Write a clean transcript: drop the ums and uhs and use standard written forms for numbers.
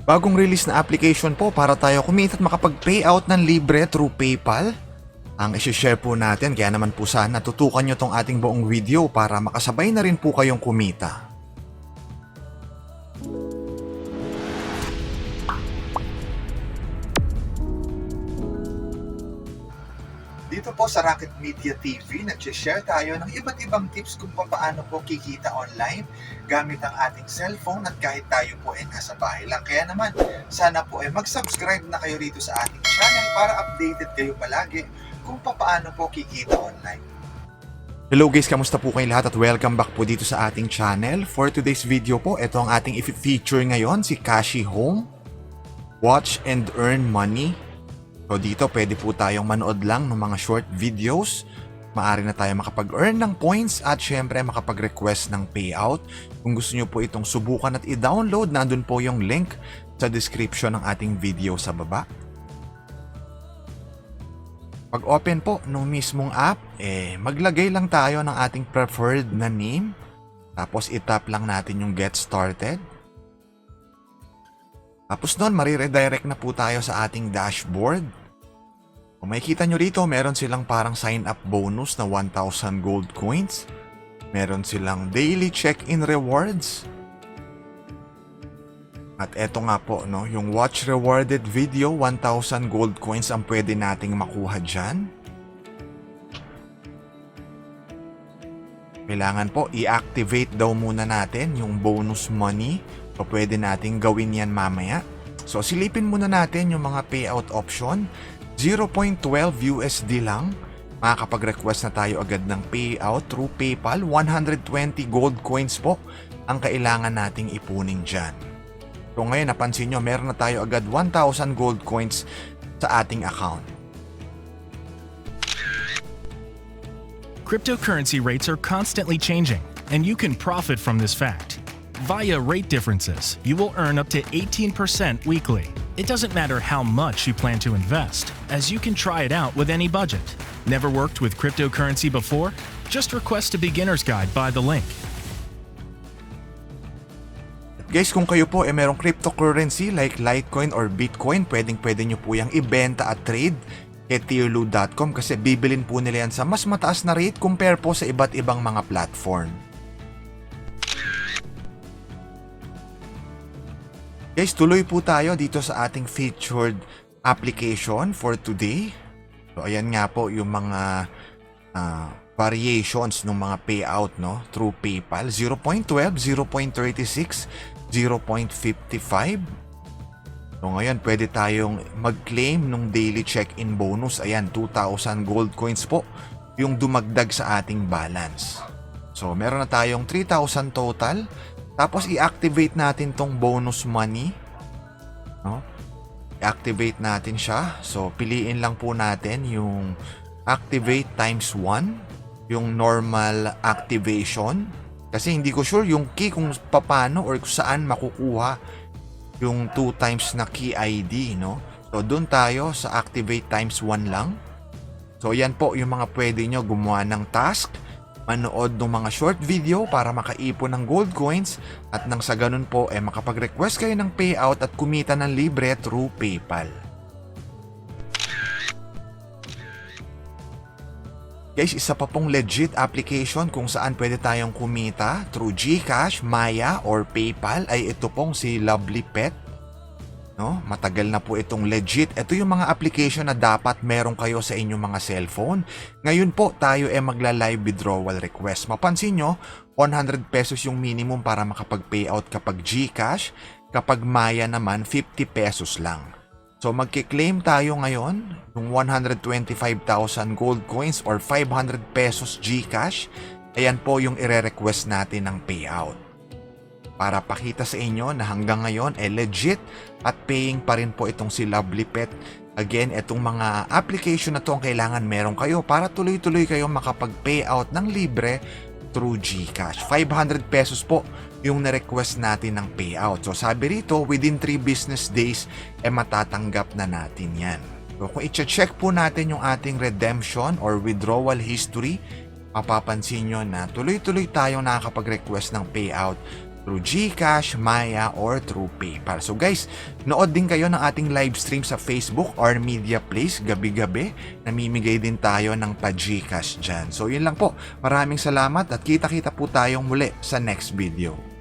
Bagong release na application po para tayo kumita at makapag-payout ng libre through PayPal. Ang isi-share po natin, kaya naman po sana tutukan nyo tong ating buong video para makasabay na rin po kayong kumita. Dito po sa Rocket Media TV, nag-share tayo ng iba't ibang tips kung paano po kikita online gamit ang ating cellphone at kahit tayo po ay nasa bahay lang. Kaya naman, sana po ay mag-subscribe na kayo rito sa ating channel para updated kayo palagi kung paano po kikita online. Hello guys, kamusta po kayong lahat at welcome back po dito sa ating channel. For today's video po, ito ang ating i-feature ngayon, si Kashi Home. Watch and earn money. So dito pwede po tayong manood lang ng mga short videos. Maaari na tayo makapag-earn ng points at syempre makapag-request ng payout. Kung gusto nyo po itong subukan at i-download, nandun po yung link sa description ng ating video sa baba. Pag open po nung mismong app, maglagay lang tayo ng ating preferred na name. Tapos itap lang natin yung get started. Tapos doon, mariredirect na po tayo sa ating dashboard. Kung makikita nyo rito, meron silang parang sign-up bonus na 1,000 gold coins. Meron silang daily check-in rewards. At eto nga po, no, yung watch rewarded video, 1,000 gold coins ang pwede nating makuha dyan. Kailangan po i-activate daw muna natin yung bonus money. So pwede nating gawin yan mamaya. So silipin muna natin yung mga payout option. 0.12 USD lang. Makakapag-request na tayo agad ng payout through PayPal. 120 gold coins po ang kailangan nating ipunin dyan. So ngayon napansin nyo, meron na tayo agad 1,000 gold coins sa ating account. Cryptocurrency rates are constantly changing, and you can profit from this fact. Via rate differences, you will earn up to 18% weekly. It doesn't matter how much you plan to invest, as you can try it out with any budget. Never worked with cryptocurrency before? Just request a beginner's guide by the link. Guys, kung kayo po merong cryptocurrency like Litecoin or Bitcoin, pwede nyo po yung ibenta at trade kay tierloo.com kasi bibilin po nila yan sa mas mataas na rate compare po sa iba't ibang mga platform. Guys, tuloy po tayo dito sa ating featured application for today. So ayan nga po yung mga variations ng mga payout, no, through PayPal. 0.12, 0.36, 0.55. So ngayon pwede tayong mag-claim ng daily check-in bonus. Ayan, 2,000 gold coins po yung dumagdag sa ating balance. So meron na tayong 3,000 total. Tapos i-activate natin tong bonus money. No? I-activate natin siya. So piliin lang po natin yung activate times 1. Yung normal activation. Kasi hindi ko sure yung key kung paano or kung saan makukuha yung 2 times na key ID, no? So doon tayo sa activate times 1 lang. So yan po yung mga pwede nyo gumawa ng task, manood ng mga short video para makaipon ng gold coins at nang sa ganun po makapag-request kayo ng payout at kumita ng libre through PayPal. Guys, isa pa pong legit application kung saan pwede tayong kumita through GCash, Maya, or PayPal ay ito pong si Lovely Pet. No? Matagal na po itong legit. Ito yung mga application na dapat meron kayo sa inyong mga cellphone. Ngayon po tayo magla-live withdrawal request. Mapansin nyo, 100 pesos yung minimum para makapag-payout kapag GCash. Kapag Maya naman, 50 pesos lang. So magki-claim tayo ngayon ng 125,000 gold coins or 500 pesos GCash. Ayan po yung ire-request natin ng payout. Para pakita sa inyo na hanggang ngayon legit at paying pa rin po itong si Lovely Pet. Again, itong mga application na to ang kailangan meron kayo para tuloy-tuloy kayo makapag-payout ng libre through GCash. 500 pesos po yung na-request natin ng payout. So sabi rito, within 3 business days, matatanggap na natin yan. So kung i-check po natin yung ating redemption or withdrawal history, mapapansin nyo na tuloy-tuloy tayong nakakapag-request ng payout through GCash, Maya, or through PayPal. So guys, nood din kayo ng ating live stream sa Facebook or Media Place gabi-gabi. Namimigay din tayo ng pa-GCash dyan. So yun lang po. Maraming salamat at kita-kita po tayong muli sa next video.